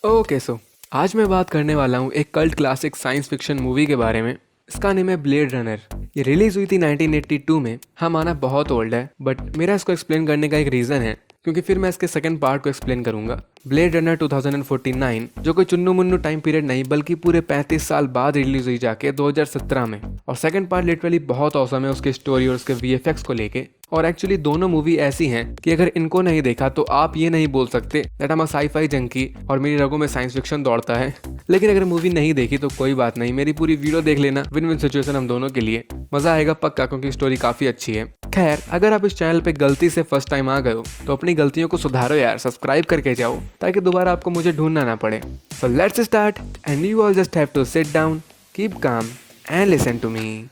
Okay so आज मैं बात करने वाला हूँ एक cult classic science fiction movie के बारे में। इसका नेम है ब्लेड रनर। ये रिलीज हुई थी 1982 में। हाँ, माना बहुत ओल्ड है, बट मेरा इसको एक्सप्लेन करने का एक रीज़न है, क्योंकि फिर मैं इसके सेकंड पार्ट को एक्सप्लेन करूंगा। ब्लेड रनर 2049 जो कोई चुन्नू मुन्नू टाइम पीरियड नहीं, बल्कि पूरे 35 साल बाद रिलीज हुई जाके 2017 में। और सेकंड पार्ट लिटरली बहुत औसम है उसकी स्टोरी और उसके वीएफएक्स को लेके। और एक्चुअली दोनों मूवी ऐसी हैं कि अगर इनको नहीं देखा तो आप ये नहीं बोल सकते that I am a sci-fi junkie और मेरी रगों में साइंस फिक्शन दौड़ता है। लेकिन अगर मूवी नहीं देखी तो कोई बात नहीं, मेरी पूरी वीडियो देख लेना। विन विन सिचुएशन हम दोनों के लिए। मजा आएगा पक्का, क्योंकि स्टोरी काफी अच्छी है। खैर, अगर आप इस चैनल पे गलती से फर्स्ट टाइम आ गए हो तो अपनी गलतियों को सुधारो यार, सब्सक्राइब करके जाओ ताकि दोबारा आपको मुझे ढूंढना ना पड़े। So let's start and you all just have to sit down, keep calm and listen to me.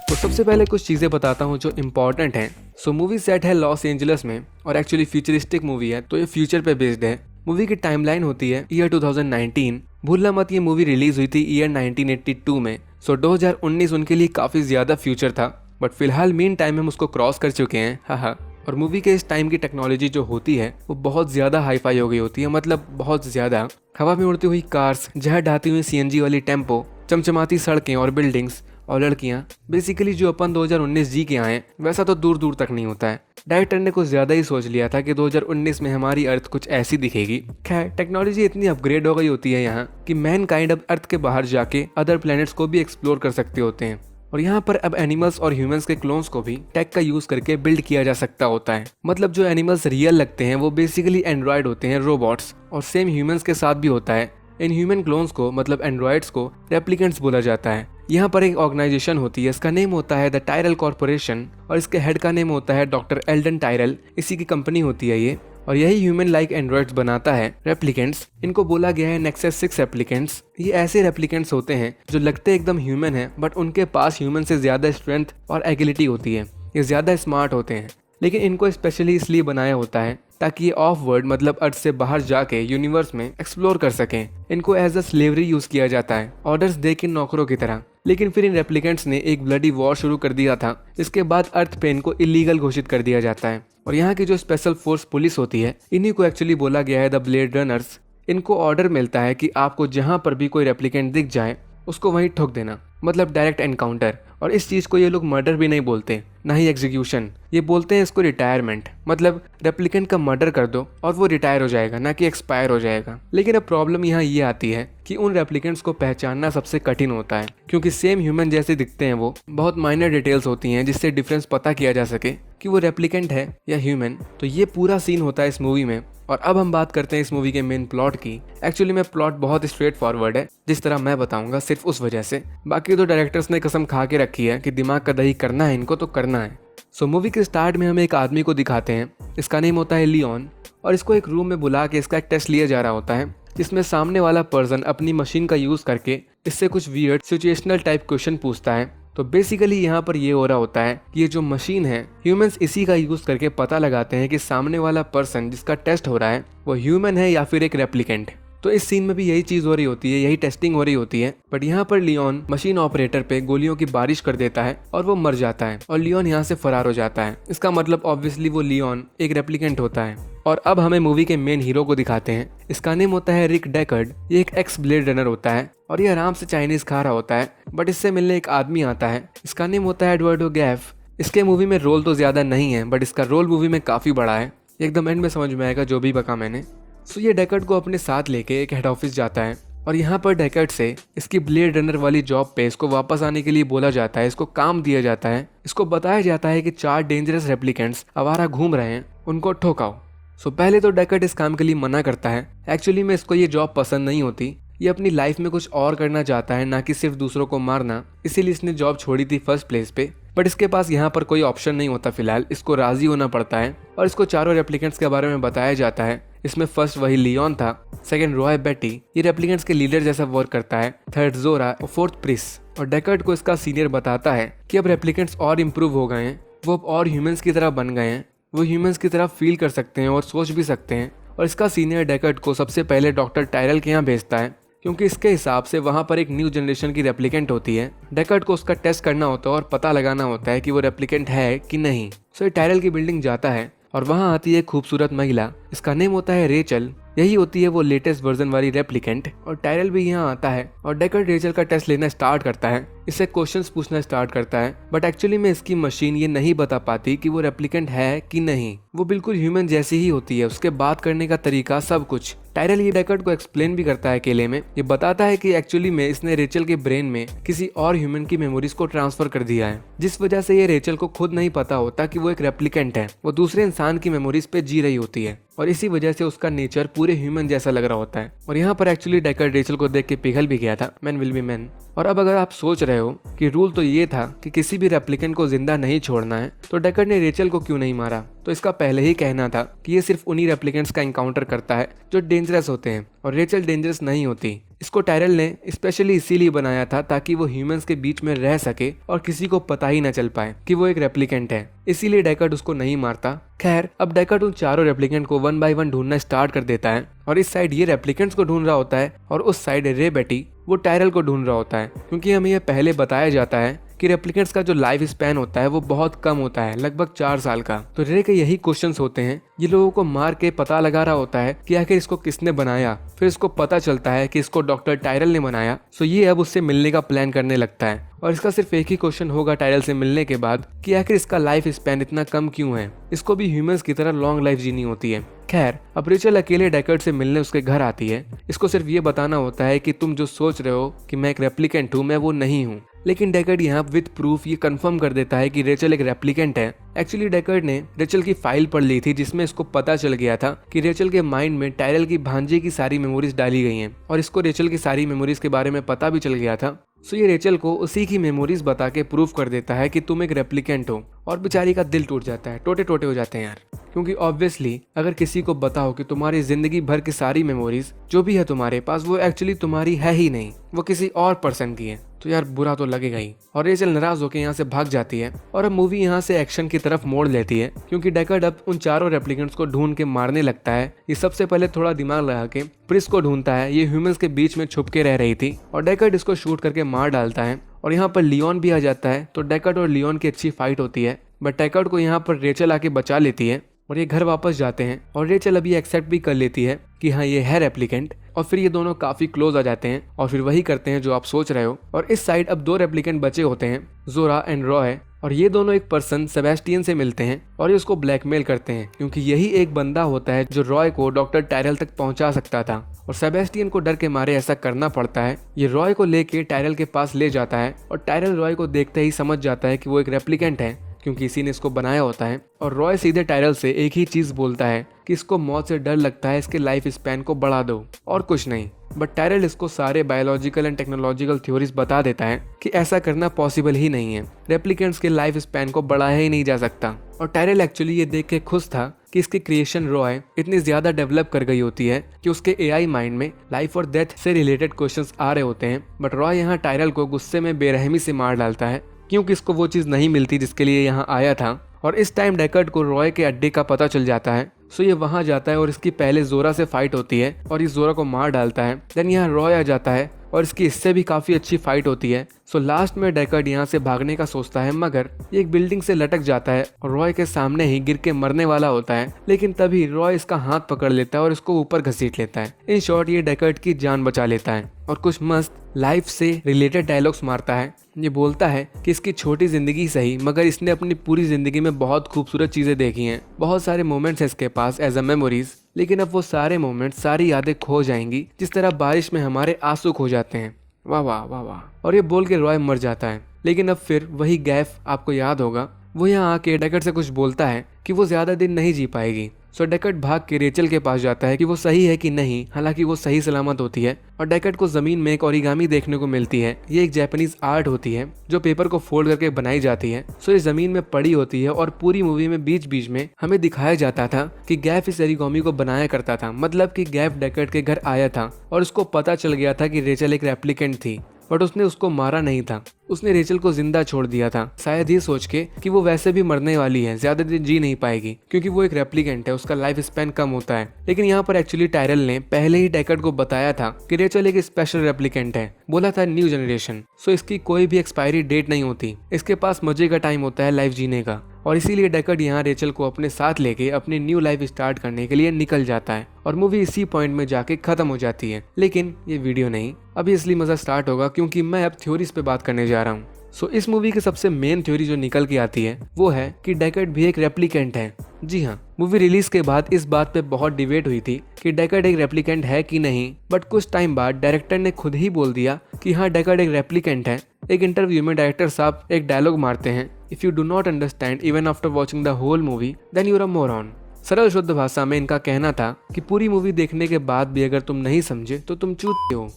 तो सबसे पहले कुछ चीज़ें बताता हूँ जो इम्पोर्टेंट हैं। सो मूवी सेट है लॉस एंजलिस में और एक्चुअली फ्यूचरिस्टिक मूवी है, तो ये फ्यूचर पे बेस्ड है। मूवी की टाइमलाइन होती है ईयर 2019। भूलना मत, ये मूवी रिलीज हुई थी ईयर 1982 में। सो 2019 उनके लिए काफ़ी ज़्यादा फ्यूचर था, बट फिलहाल मीन टाइम हम उसको क्रॉस कर चुके हैं। हाँ। और मूवी के इस टाइम की टेक्नोलॉजी जो होती है वो बहुत ज़्यादा हाईफाई हो गई होती है, मतलब बहुत ज़्यादा। हवा में उड़ती हुई कार्स, जहर ढाती हुई सीएनजी वाली टेम्पो, चमचमाती सड़कें और बिल्डिंग्स और लड़कियाँ। बेसिकली जो अपन 2019 जी के आए वैसा तो दूर दूर तक नहीं होता है। डायरेक्टर ने कुछ ज़्यादा ही सोच लिया था कि 2019 में हमारी अर्थ कुछ ऐसी दिखेगी। खैर, टेक्नोलॉजी इतनी अपग्रेड हो गई होती है यहाँ कि मैन काइंड अब अर्थ के बाहर जाके अदर प्लैनेट्स को भी एक्सप्लोर कर सकते होते हैं। और यहाँ पर अब एनिमल्स और ह्यूमंस के क्लोन्स को भी टेक का यूज करके बिल्ड किया जा सकता होता है। मतलब जो एनिमल्स रियल लगते हैं वो बेसिकली एंड्रॉयड होते हैं, रोबोट्स। और सेम ह्यूमंस के साथ भी होता है। इन ह्यूमन क्लोन्स को, मतलब एंड्रॉयड्स को, रेप्लिकेंट्स बोला जाता है। यहाँ पर एक ऑर्गेनाइजेशन होती है, इसका नेम होता है द टायरल कॉर्पोरेशन और इसके हेड का नेम होता है डॉक्टर एल्डन टायरल। इसी की कंपनी होती है ये, और यही ह्यूमन लाइक एंड्रॉयड्स बनाता है, रेप्लिकेंट्स। इनको बोला गया है नेक्सस 6 रेप्लिकेंट्स। ये ऐसे रेप्लिकेंट्स होते हैं जो लगते एकदम ह्यूमन है, बट उनके पास ह्यूमन से ज्यादा स्ट्रेंथ और एगिलिटी होती है। ये ज्यादा स्मार्ट होते हैं, लेकिन इनको स्पेशली इसलिए बनाया होता है ताकि ये ऑफ वर्ल्ड, मतलब अर्थ से बाहर जाके यूनिवर्स में एक्सप्लोर कर सकें। इनको एज अ स्लेवरी यूज किया जाता है, ऑर्डर्स दे के नौकरों की तरह। लेकिन फिर इन रेप्लिकेंट्स ने एक ब्लडी वॉर शुरू कर दिया था। इसके बाद अर्थ पे इनको इलीगल घोषित कर दिया जाता है। और यहाँ की जो स्पेशल फोर्स पुलिस होती है, इन्हीं को एक्चुअली बोला गया है द ब्लेड रनर्स। इनको ऑर्डर मिलता है कि आपको जहाँ पर भी कोई रेप्लिकेंट दिख जाए उसको वहीं ठोक देना, मतलब डायरेक्ट एनकाउंटर। और इस चीज को ये लोग मर्डर भी नहीं बोलते, ना ही एग्जीक्यूशन। ये बोलते हैं इसको रिटायरमेंट, मतलब रेप्लिकेंट का मर्डर कर दो और वो रिटायर हो जाएगा, ना कि एक्सपायर हो जाएगा। लेकिन अब प्रॉब्लम यहाँ ये आती है कि उन रेप्लिकेंट्स को पहचानना सबसे कठिन होता है, क्योंकि सेम ह्यूमन जैसे दिखते हैं वो। बहुत माइनर डिटेल्स होती हैं जिससे डिफरेंस पता किया जा सके कि वो रेप्लिकेंट है या ह्यूमन। तो ये पूरा सीन होता है इस मूवी में। और अब हम बात करते हैं इस मूवी के मेन प्लॉट की। एक्चुअली में प्लॉट बहुत स्ट्रेट फॉरवर्ड है, जिस तरह मैं बताऊंगा, सिर्फ उस वजह से। बाकी तो डायरेक्टर्स ने कसम खा के रखी है कि दिमाग का दही करना है इनको तो करना है। सो मूवी के स्टार्ट में हमें एक आदमी को दिखाते हैं। इसका नेम होता है लियोन, और इसको एक रूम में बुला के इसका एक टेस्ट लिया जा रहा होता है, जिसमें सामने वाला पर्सन अपनी मशीन का यूज करके इससे कुछ वियर्ड सिचुएशनल टाइप क्वेश्चन पूछता है। तो बेसिकली यहाँ पर ये हो रहा होता है कि ये जो मशीन है, ह्यूमंस इसी का यूज करके पता लगाते हैं कि सामने वाला पर्सन जिसका टेस्ट हो रहा है वो ह्यूमन है या फिर एक रेप्लिकेंट। तो इस सीन में भी यही चीज हो रही होती है, यही टेस्टिंग हो रही होती है। बट यहाँ पर लियोन मशीन ऑपरेटर पे गोलियों की बारिश कर देता है और वो मर जाता है और लियोन यहाँ से फरार हो जाता है। इसका मतलब ऑब्वियसली वो लियोन एक रेप्लिकेंट होता है। और अब हमें मूवी के मेन हीरो को दिखाते हैं। इसका नेम होता है रिक डेकर्ड। ये एक एक्स ब्लेड रनर होता है और ये आराम से चाइनीज खा रहा होता है। बट इससे मिलने एक आदमी आता है, इसका नेम होता है एडवर्डो गैफ। इसके मूवी में रोल तो ज्यादा नहीं है, बट इसका रोल मूवी में काफी बड़ा है। एकदम एंड में समझ में आएगा जो भी बका मैंने। सो ये डेकर्ड को अपने साथ लेके एक हेड ऑफिस जाता है और यहाँ पर डेकर्ड से इसकी ब्लेड रनर वाली जॉब पे इसको वापस आने के लिए बोला जाता है। इसको काम दिया जाता है, इसको बताया जाता है कि 4 डेंजरस रेप्लिकेंट्स आवारा घूम रहे हैं, उनको ठोकाओ। सो पहले तो डेकर्ड इस काम के लिए मना करता है। एक्चुअली में इसको ये जॉब पसंद नहीं होती। ये अपनी लाइफ में कुछ और करना चाहता है, ना कि सिर्फ दूसरों को मारना। इसीलिए इसने जॉब छोड़ी थी फर्स्ट प्लेस पे। बट इसके पास यहाँ पर कोई ऑप्शन नहीं होता फिलहाल, इसको राजी होना पड़ता है। और इसको 4 रेप्लिकेंट्स के बारे में बताया जाता है। इसमें फर्स्ट वही लियोन था, सेकंड रॉय बेटी, ये रेप्लिकेंट्स के लीडर जैसा वर्क करता है, थर्ड जोरा और फोर्थ प्रिस। और डेकर्ड को इसका सीनियर बताता है कि अब रेप्लिकेंट्स और इम्प्रूव हो गए हैं, वो अब और ह्यूमंस की तरह बन गए हैं, वो ह्यूमंस की तरह फील कर सकते हैं और सोच भी सकते हैं। और इसका सीनियर डेकर्ड को सबसे पहले डॉक्टर टायरल के यहाँ भेजता है, क्योंकि इसके हिसाब से वहाँ पर एक न्यू जनरेशन की रेप्लिकेंट होती है। डेकर्ड को उसका टेस्ट करना होता है और पता लगाना होता है कि वो रेप्लिकेंट है कि नहीं। सो ये टायरल की बिल्डिंग जाता है और वहाँ आती है खूबसूरत महिला, इसका नेम होता है रेचल। यही होती है वो लेटेस्ट वर्जन वाली रेप्लिकेंट। और टायरल भी यहाँ आता है और डेकर्ड रेचल का टेस्ट लेना स्टार्ट करता है, इससे क्वेश्चंस पूछना स्टार्ट करता है। बट एक्चुअली में इसकी मशीन ये नहीं बता पाती कि वो रेप्लिकेंट है कि नहीं। वो बिल्कुल ह्यूमन जैसी ही होती है, उसके बात करने का तरीका सब कुछ। टायरल ये डेकर्ड को एक्सप्लेन भी करता है अकेले में। ये बताता है कि एक्चुअली में इसने रेचल के ब्रेन में किसी और ह्यूमन की मेमोरीज को ट्रांसफर कर दिया है, जिस वजह से ये रेचल को खुद नहीं पता होता कि वो एक रेप्लिकेंट है। वो दूसरे इंसान की मेमोरीज पे जी रही होती है और इसी वजह से उसका नेचर पूरे ह्यूमन जैसा लग रहा होता है। और यहाँ पर एक्चुअली डेकर्ड रेचल को देख के पिघल भी गया था, मैन विल बी मैन। और अब अगर आप सोच रहे हो कि रूल तो ये था कि किसी भी रेप्लिकेंट को जिंदा नहीं छोड़ना है, तो डेकर्ड ने रेचल को क्यों नहीं मारा? तो इसका पहले ही कहना था कि ये सिर्फ उन्हीं रेप्लिकेंट्स का इनकाउंटर करता है जो डेंजरस होते हैं और रेचल डेंजरस नहीं होती। इसको टायरल ने स्पेशली इसीलिए बनाया था ताकि वो ह्यूमंस के बीच में रह सके और किसी को पता ही न चल पाए कि वो एक रेप्लिकेंट है, इसीलिए डेकर्ड उसको नहीं मारता। खैर, अब डेकर्ड उन चारों रेप्लिकेंट को वन बाय वन ढूंढना स्टार्ट कर देता है और इस साइड ये रेप्लिकेंट्स को ढूंढ रहा होता है और उस साइड रे बेटी वो टायरल को ढूंढ रहा होता है, क्योंकि हमें यह पहले बताया जाता है कि रेप्लिकेंट्स का जो लाइफ स्पैन होता है वो बहुत कम होता है, लगभग 4 साल का। तो रे के यही क्वेश्चंस होते हैं। ये लोगों को मार के पता लगा रहा होता है कि आखिर इसको किसने बनाया। फिर इसको पता चलता है कि इसको डॉक्टर टायरल ने बनाया। सो ये अब उससे मिलने का प्लान करने लगता है और इसका सिर्फ एक ही क्वेश्चन होगा टायरल से मिलने के बाद कि आखिर इसका लाइफ स्पैन इतना कम क्यों है, इसको भी ह्यूमंस की तरह लॉन्ग लाइफ जीनी होती है। खैर, अब रेचल अकेले डेकर्ड से मिलने उसके घर आती है। इसको सिर्फ ये बताना होता है कि तुम जो सोच रहे हो कि मैं एक रेप्लिकेंट हूँ, मैं वो नहीं हूँ। लेकिन डेकर्ड यहाँ विद प्रूफ ये कंफर्म कर देता है कि रेचल एक रेप्लिकेंट है। एक्चुअली डेकर्ड ने रेचल की फाइल पढ़ ली थी जिसमें इसको पता चल गया था कि रेचल के माइंड में टायरल की भांजे की सारी मेमोरीज डाली गई हैं और इसको रेचल की सारी मेमोरीज के बारे में पता भी चल गया था। सो ये रेचल को उसी की मेमोरीज बता के प्रूव कर देता है कि तुम एक रेप्लिकेंट हो और बेचारी का दिल टूट जाता है, टोटे टोटे हो जाते हैं यार। क्योंकि ऑब्वियसली अगर किसी को बताओ कि तुम्हारी जिंदगी भर की सारी मेमोरीज जो भी है तुम्हारे पास वो एक्चुअली तुम्हारी है ही नहीं, वो किसी और पर्सन की है, तो यार बुरा तो लगेगा ही। और रेचल नाराज होकर यहाँ से भाग जाती है और अब मूवी यहाँ से एक्शन की तरफ मोड़ लेती है, क्योंकि डेकर्ड अब उन चारों रेप्लिकेंट्स को ढूंढ के मारने लगता है। ये सबसे पहले थोड़ा दिमाग लगा के प्रिस को ढूंढता है। ये ह्यूमंस के बीच में छुप के रह रही थी और डेकर्ड इसको शूट करके मार डालता है। और यहाँ पर लियोन भी आ जाता है, तो डेकर्ड और लियोन की अच्छी फाइट होती है, बट डेकर्ड को यहाँ पर रेचल आके बचा लेती है और ये घर वापस जाते हैं। और रेचल अभी एक्सेप्ट भी कर लेती है कि हाँ ये है रेप्लिकेंट, और फिर ये दोनों काफी क्लोज आ जाते हैं और फिर वही करते हैं जो आप सोच रहे हो। और इस साइड अब 2 रेप्लिकेंट बचे होते हैं, जोरा एंड रॉय, और ये दोनों एक पर्सन सेबेस्टियन से मिलते हैं और ये उसको ब्लैकमेल करते हैं, क्योंकि यही एक बंदा होता है जो रॉय को डॉक्टर टायरल तक पहुंचा सकता था। और सेबेस्टियन को डर के मारे ऐसा करना पड़ता है। ये रॉय को लेके टायरल के पास ले जाता है और टायरल रॉय को देखते ही समझ जाता है कि वो एक रेप्लिकेंट है, क्योंकि इसी ने इसको बनाया होता है। और रॉय सीधे टायरल से एक ही चीज बोलता है कि इसको मौत से डर लगता है, इसके लाइफ स्पैन को बढ़ा दो, और कुछ नहीं। बट टायरल इसको सारे बायोलॉजिकल एंड टेक्नोलॉजिकल थ्योरीज बता देता है कि ऐसा करना पॉसिबल ही नहीं है, रेप्लिकेंट्स के लाइफ स्पैन को बढ़ाया ही नहीं जा सकता। और टायरल एक्चुअली ये देख के खुश था कि इसकी क्रिएशन रॉय इतनी ज्यादा डेवलप कर गई होती है कि उसके एआई माइंड में लाइफ और डेथ से रिलेटेड क्वेश्चंस आ रहे होते हैं। बट रॉय यहाँ टायरल को गुस्से में बेरहमी से मार डालता है, क्योंकि इसको वो चीज नहीं मिलती जिसके लिए यहाँ आया था। और इस टाइम डेकर्ड को रॉय के अड्डे का पता चल जाता है। सो ये वहां जाता है और इसकी पहले जोरा से फाइट होती है और इस जोरा को मार डालता है। देन यहाँ रॉय आ जाता है और इसकी इससे भी काफी अच्छी फाइट होती है। सो लास्ट में डेकर्ड यहाँ से भागने का सोचता है, मगर ये एक बिल्डिंग से लटक जाता है और रॉय के सामने ही गिर के मरने वाला होता है। लेकिन तभी रॉय इसका हाथ पकड़ लेता है और इसको ऊपर घसीट लेता है। इन शॉर्ट ये डेकर्ड की जान बचा लेता है और कुछ मस्त लाइफ से रिलेटेड डायलॉग्स मारता है। ये बोलता है कि इसकी छोटी जिंदगी सही, मगर इसने अपनी पूरी जिंदगी में बहुत खूबसूरत चीजें देखी हैं, बहुत सारे मोमेंट्स हैं इसके पास एज अ मेमोरीज, लेकिन अब वो सारे मोमेंट्स, सारी यादें खो जाएंगी जिस तरह बारिश में हमारे आंसू खो जाते हैं। वाह वाह वाह वाह। और ये बोल के रॉय मर जाता है। लेकिन अब फिर वही गैफ आपको याद होगा, वो यहाँ आके डेकर्ड से कुछ बोलता है कि वो ज्यादा दिन नहीं जी पाएगी। सो डेकर्ड भाग के रेचल के पास जाता है कि वो सही है कि नहीं, हालांकि वो सही सलामत होती है। और डेकर्ड को जमीन में एक ओरिगामी देखने को मिलती है। ये एक जापानीज आर्ट होती है जो पेपर को फोल्ड करके बनाई जाती है। सो ये जमीन में पड़ी होती है और पूरी मूवी में बीच बीच में हमें दिखाया जाता था कि गैफ इस ओरिगामी को बनाया करता था, मतलब कि गैफ डेकर्ड के घर आया था और उसको पता चल गया था कि रेचल एक रेप्लिकेंट थी, बट उसने उसको मारा नहीं था। उसने रेचल को जिंदा छोड़ दिया था, शायद ये सोच के कि वो वैसे भी मरने वाली है, ज्यादा दिन जी नहीं पाएगी क्योंकि वो एक रेप्लिकेंट है, उसका लाइफ स्पैन कम होता है। लेकिन यहाँ पर एक्चुअली टायरल ने पहले ही डेकर्ड को बताया था कि रेचल एक स्पेशल रेप्लिकेंट है, बोला था न्यू जनरेशन, सो इसकी कोई भी एक्सपायरी डेट नहीं होती, इसके पास मजे का टाइम होता है लाइफ जीने का। और इसीलिए डेकर्ड यहाँ रेचल को अपने साथ लेके अपनी न्यू लाइफ स्टार्ट करने के लिए निकल जाता है और मूवी इसी पॉइंट में जाके खत्म हो जाती है। लेकिन ये वीडियो नहीं, अभी असली मजा स्टार्ट होगा क्योंकि मैं अब थ्योरीज पे बात करने जा रहा हूँ। सो इस मूवी की सबसे मेन थ्योरी जो निकल के आती है वो है कि डेकर्ड भी एक रेप्लिकेंट है। जी हाँ, मूवी रिलीज के बाद इस बात पे बहुत डिबेट हुई थी कि डेकर्ड एक रेप्लिकेंट है कि नहीं, बट कुछ टाइम बाद डायरेक्टर ने खुद ही बोल दिया कि हाँ डेकर्ड एक रेप्लिकेंट है। एक इंटरव्यू में डायरेक्टर साहब एक डायलॉग मारते हैं, if you do not understand even after watching the whole movie then you are a moron. सरल शुद्ध भाषा में इनका कहना था कि पूरी मूवी देखने के बाद भी अगर तुम नहीं समझे तो तुम चूतिए हो।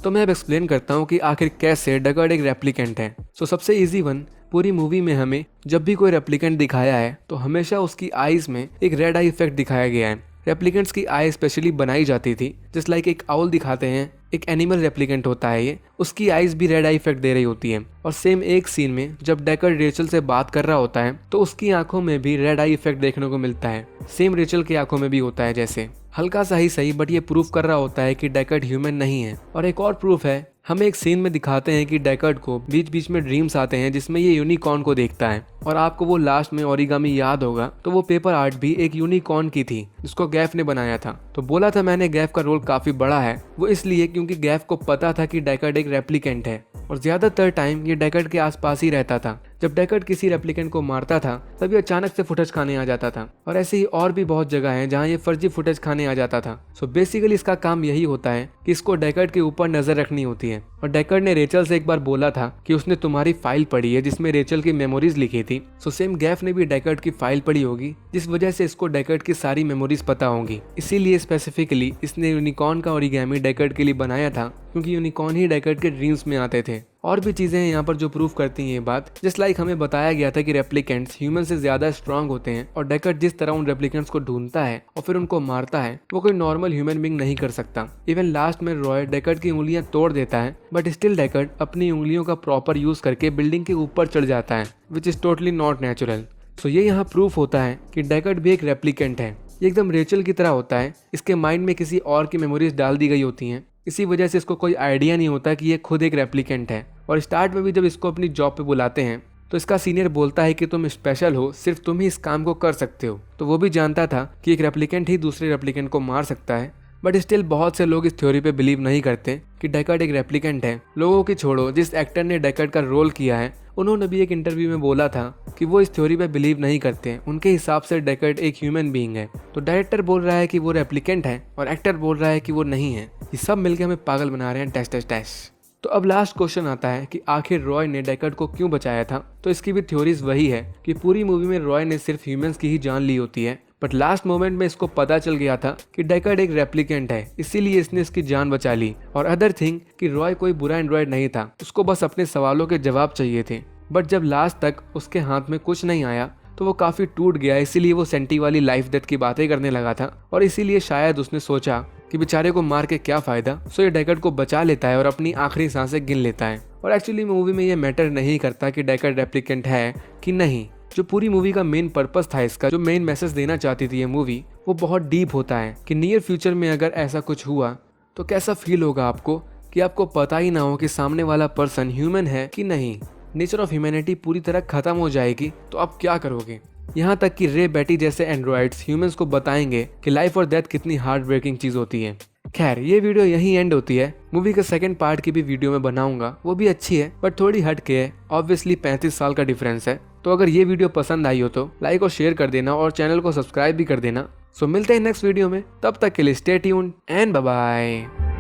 तो मैं अब एक्सप्लेन करता हूँ कि आखिर कैसे डेकर्ड एक रेप्लिकेंट है। सो सबसे इजी वन, पूरी मूवी में हमें जब भी कोई रेप्लिकेंट दिखाया है तो हमेशा उसकी आईज में एक रेड आई इफेक्ट दिखाया गया है। रेप्लिकेंट्स की आई स्पेशली बनाई जाती थी, जस्ट लाइक एक आउल दिखाते हैं, एक एनिमल रेप्लिकेंट होता है ये, उसकी आईज भी रेड आई इफेक्ट दे रही होती है। और सेम एक सीन में जब डेकर्ड रेचल से बात कर रहा होता है तो उसकी आंखों में भी रेड आई इफेक्ट देखने को मिलता है, सेम रेचल की आंखों में भी होता है जैसे। हल्का सा ही सही, बट ये प्रूफ कर रहा होता है कि डेकर्ड ह्यूमन नहीं है। और एक और प्रूफ है, हमें एक सीन में दिखाते हैं कि डेकर्ड को बीच बीच में ड्रीम्स आते हैं जिसमें ये यूनिकॉर्न को देखता है। और आपको वो लास्ट में ओरिगामी याद होगा तो वो पेपर आर्ट भी एक यूनिकॉर्न की थी जिसको गैफ ने बनाया था। तो बोला था मैंने गैफ का रोल काफी बड़ा है, वो इसलिए क्योंकि गैफ को पता था कि डेकर्ड एक रेप्लिकेंट है और ज्यादातर टाइम ये डेकर्ड के आसपास ही रहता था। जब डेकर्ड किसी रेप्लिकेंट को मारता था तब ये अचानक से फुटेज खाने आ जाता था। और ऐसे ही और भी बहुत जगह है जहाँ ये फर्जी फुटेज खाने आ जाता था। सो बेसिकली इसका काम यही होता है कि इसको डेकर्ड के ऊपर नजर रखनी होती है। और डेकर्ड ने रेचल से एक बार बोला था कि उसने तुम्हारी फाइल पढ़ी है जिसमें रेचल की मेमोरीज लिखी थी। सो सेम गैफ ने भी डेकर्ड की फाइल पढ़ी होगी जिस वजह से इसको डेकर्ड की सारी मेमोरीज पता होंगी। इसीलिए स्पेसिफिकली इसने यूनिकॉर्न का ओरिगामी डेकर्ड के लिए बनाया था क्योंकि यूनिकॉर्न ही डेकर्ड के ड्रीम्स में आते थे। और भी चीजें हैं यहाँ पर जो प्रूफ करती हैं ये बात। जस्ट लाइक हमें बताया गया था कि रेप्लिकेंट्स ह्यूमन से ज्यादा स्ट्रांग होते हैं और डेकर्ड जिस तरह उन रेप्लिकेंट्स को ढूंढता है और फिर उनको मारता है वो कोई नॉर्मल ह्यूमन बीइंग नहीं कर सकता। इवन लास्ट में रॉय डेकर्ड की उंगलियां तोड़ देता है, बट स्टिल डेकर्ड अपनी उंगलियों का प्रॉपर यूज करके बिल्डिंग के ऊपर चढ़ जाता है, which is totally not natural. So ये यहाँ प्रूफ होता है कि डेकर्ड भी एक रेप्लिकेंट है। ये एकदम रेचल की तरह होता है, इसके माइंड में किसी और की मेमोरीज डाल दी गई होती हैं, इसी वजह से इसको कोई आइडिया नहीं होता कि ये खुद एक रेप्लिकेंट है। और स्टार्ट में भी जब इसको अपनी जॉब पे बुलाते हैं तो इसका सीनियर बोलता है कि तुम स्पेशल हो, सिर्फ तुम ही इस काम को कर सकते हो। तो वो भी जानता था कि एक रेप्लिकेंट ही दूसरे रेप्लिकेंट को मार सकता है, बट स्टिल बहुत से लोग इस थ्योरी पे बिलीव नहीं करते कि डेकर्ड एक रेप्लिकेंट है। लोगों की छोड़ो, जिस एक्टर ने डेकर्ड का रोल किया है उन्होंने भी एक इंटरव्यू में बोला था कि वो इस थ्योरी पे बिलीव नहीं करते, उनके हिसाब से डेकर्ड एक ह्यूमन बीइंग है। तो डायरेक्टर बोल रहा है कि वो रेप्लिकेंट है और एक्टर बोल रहा है कि वो नहीं है। ये सब मिलकर हमें पागल बना रहे हैं, टैश टैश टैश। तो अब लास्ट क्वेश्चन आता है कि आखिर रॉय ने डेकर्ड को क्यों बचाया था। तो इसकी भी थ्योरीज वही है कि पूरी मूवी में रॉय ने सिर्फ ह्यूमंस की ही जान ली होती है, बट लास्ट मोमेंट में इसको पता चल गया था कि डेकर्ड एक रेप्लिकेंट है, इसीलिए इसने इसकी जान बचा ली। और अदर थिंग कि रॉय कोई बुरा एंड्रॉयड नहीं था, उसको बस अपने सवालों के जवाब चाहिए थे। बट जब लास्ट तक उसके हाथ में कुछ नहीं आया तो वो काफी टूट गया, इसीलिए वो सेंटी वाली लाइफ डेथ की बातें करने लगा था। और इसीलिए शायद उसने सोचा कि बेचारे को मार के क्या फायदा, सो ये डेकर्ड को बचा लेता है और अपनी आखिरी सांसें गिन लेता है। और एक्चुअली मूवी में ये मैटर नहीं करता कि डेकर्ड रेप्लिकेंट है कि नहीं। जो पूरी मूवी का मेन पर्पस था, इसका जो मेन मैसेज देना चाहती थी ये मूवी, वो बहुत डीप होता है कि नियर फ्यूचर में अगर ऐसा कुछ हुआ तो कैसा फील होगा आपको कि आपको पता ही ना हो कि सामने वाला पर्सन ह्यूमन है कि नहीं। नेचर ऑफ ह्यूमैनिटी पूरी तरह खत्म हो जाएगी तो आप क्या करोगे। यहाँ तक कि रे बेटी जैसे एंड्रॉइड्स ह्यूमंस को बताएंगे कि लाइफ और डेथ कितनी हार्ट ब्रेकिंग चीज होती है। खैर ये वीडियो यहीं एंड होती है। मूवी के सेकंड पार्ट की भी वीडियो में बनाऊंगा, वो भी अच्छी है बट थोड़ी हट के है। ऑब्वियसली 35 साल का डिफरेंस है। तो अगर ये वीडियो पसंद आई हो तो लाइक और शेयर कर देना और चैनल को सब्सक्राइब भी कर देना। सो मिलते हैं नेक्स्ट वीडियो में, तब तक के लिए stay tuned and bye bye.